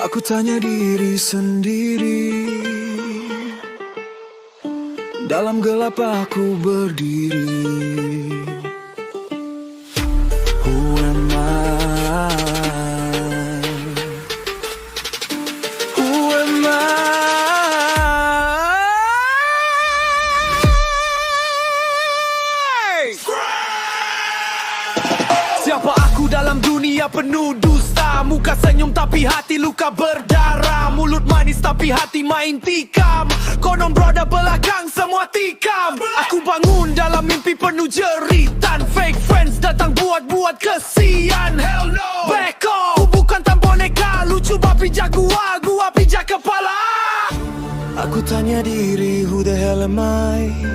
Aku tanya diri sendiri, dalam gelap aku berdiri. Who am I? Who am I? Siapa aku dalam dunia penuh dusta? Muka senyum tapi hati luka berdarah. Mulut manis tapi hati main tikam. Konon broda belakang semua tikam. Aku bangun dalam mimpi penuh jeritan. Fake friends datang buat-buat kesian. Hell no, back off. Aku bukan tan boneka, lucu babi jaguar, gua pijak kepala. Aku tanya diri, who the hell am I?